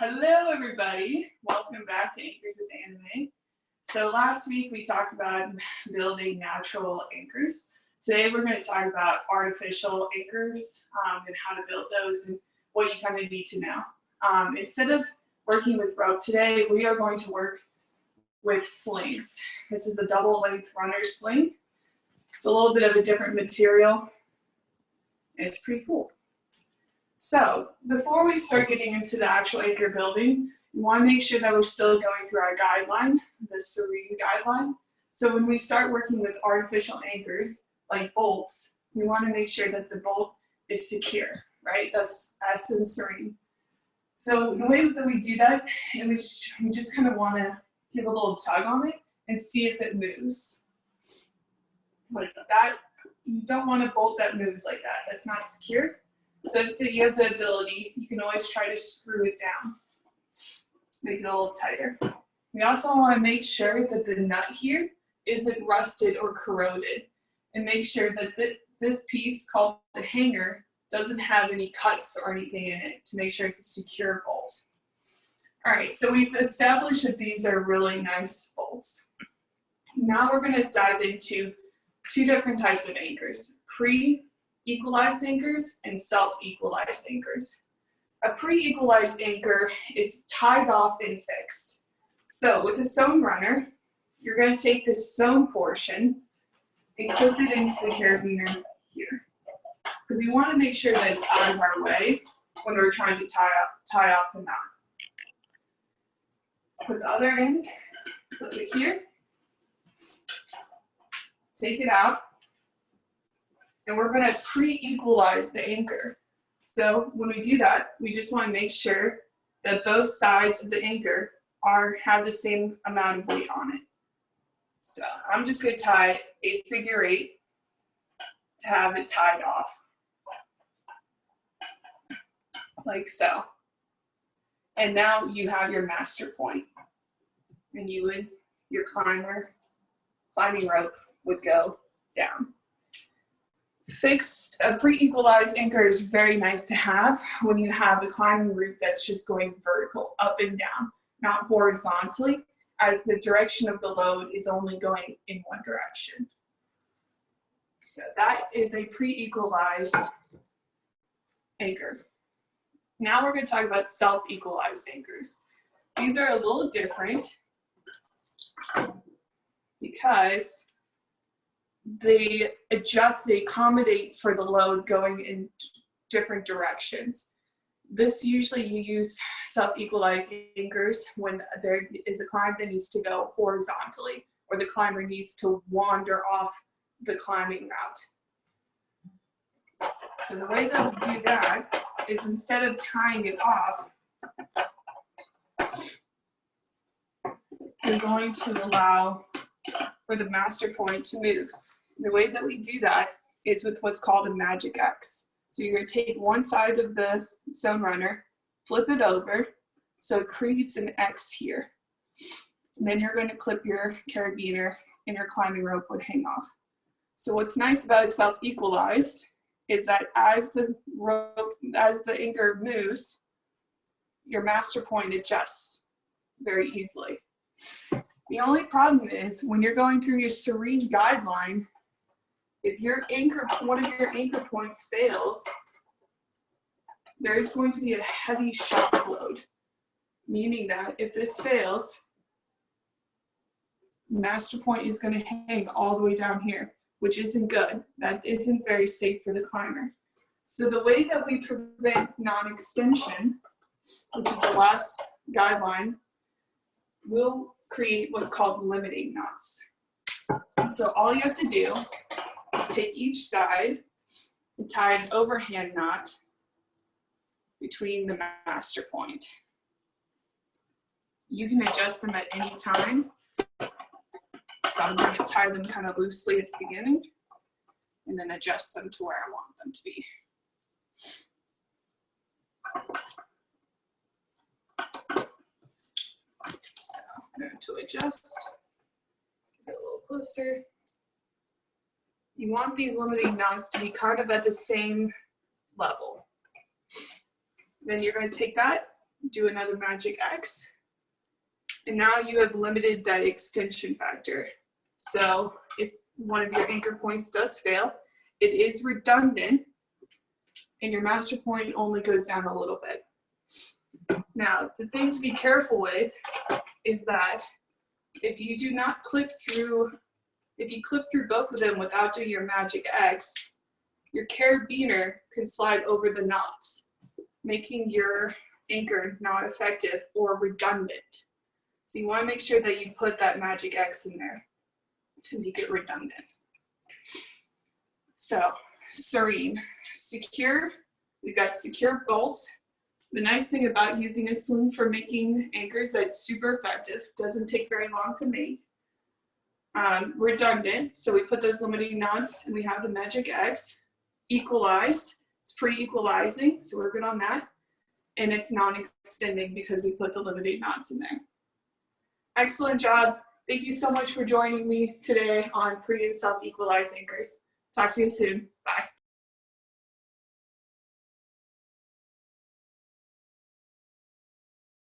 Hello everybody, welcome back to Anchors with Ana Mae. So last week we talked about building natural anchors. Today we're going to talk about artificial anchors and how to build those and what you kind of need to know. Instead of working with rope today, we are going to work with slings. This is a double length runner sling. It's a little bit of a different material. It's pretty cool. So before we start getting into the actual anchor building, we want to make sure that we're still going through our guideline, the serene guideline. So when we start working with artificial anchors, like bolts, we want to make sure that the bolt is secure, right? That's S and serene. So the way that we do that is we just kind of want to give a little tug on it and see if it moves. Like that, you don't want a bolt that moves like that. That's not secure. So if you have the ability, you can always try to screw it down, make it a little tighter. We also want to make sure that the nut here isn't rusted or corroded, and make sure that this piece called the hanger doesn't have any cuts or anything in it to make sure it's a secure bolt. All right, so we've established that these are really nice bolts. Now we're going to dive into two different types of anchors, pre-equalized anchors and self-equalized anchors. A pre-equalized anchor is tied off and fixed. So with a sewn runner, you're going to take this sewn portion and clip it into the carabiner here. Because you want to make sure that it's out of our way when we're trying to tie off the knot. Put the other end, clip it here, take it out, and we're going to pre-equalize the anchor. So when we do that, we just want to make sure that both sides of the anchor have the same amount of weight on it. So I'm just going to tie a figure 8 to have it tied off, like so. And now you have your master point, and your climbing rope would go down. Fixed, a pre-equalized anchor is very nice to have when you have a climbing route that's just going vertical, up and down, not horizontally, as the direction of the load is only going in one direction. So that is a pre-equalized anchor. Now we're going to talk about self-equalized anchors. These are a little different because they accommodate for the load going in different directions. This usually you use self-equalized anchors when there is a climb that needs to go horizontally or the climber needs to wander off the climbing route. So the way that we do that is instead of tying it off, we're going to allow for the master point to move. The way that we do that is with what's called a magic X. So you're going to take one side of the sewn runner, flip it over, so it creates an X here. And then you're going to clip your carabiner and your climbing rope would hang off. So what's nice about a self-equalized is that as the anchor moves, your master point adjusts very easily. The only problem is when you're going through your serene guideline, if one of your anchor points fails, there's going to be a heavy shock load, meaning that if this fails, the master point is going to hang all the way down here, which isn't good. That isn't very safe for the climber. So the way that we prevent non-extension, which is the last guideline, we'll create what's called limiting knots. So all you have to do is take each side and tie an overhand knot between the master point. You can adjust them at any time. So I'm going to tie them kind of loosely at the beginning and then adjust them to where I want them to be. So I'm going to adjust, get a little closer. You want these limiting knots to be kind of at the same level. Then you're going to take that do another magic X. And now you have limited that extension factor. So if one of your anchor points does fail, it is redundant and your master point only goes down a little bit. Now, the thing to be careful with is that if you do not clip through, if you clip through both of them without doing your magic X, your carabiner can slide over the knots, making your anchor not effective or redundant. So you want to make sure that you put that magic X in there to make it redundant. So, serene, secure, we've got secure bolts. The nice thing about using a sling for making anchors that's super effective, doesn't take very long to make. Redundant, so we put those limiting knots and we have the magic X. Equalized, it's pre-equalizing, so we're good on that. And it's non-extending because we put the limiting knots in there. Excellent job. Thank you so much for joining me today on pre and self-equalized anchors. Talk to you soon. Bye.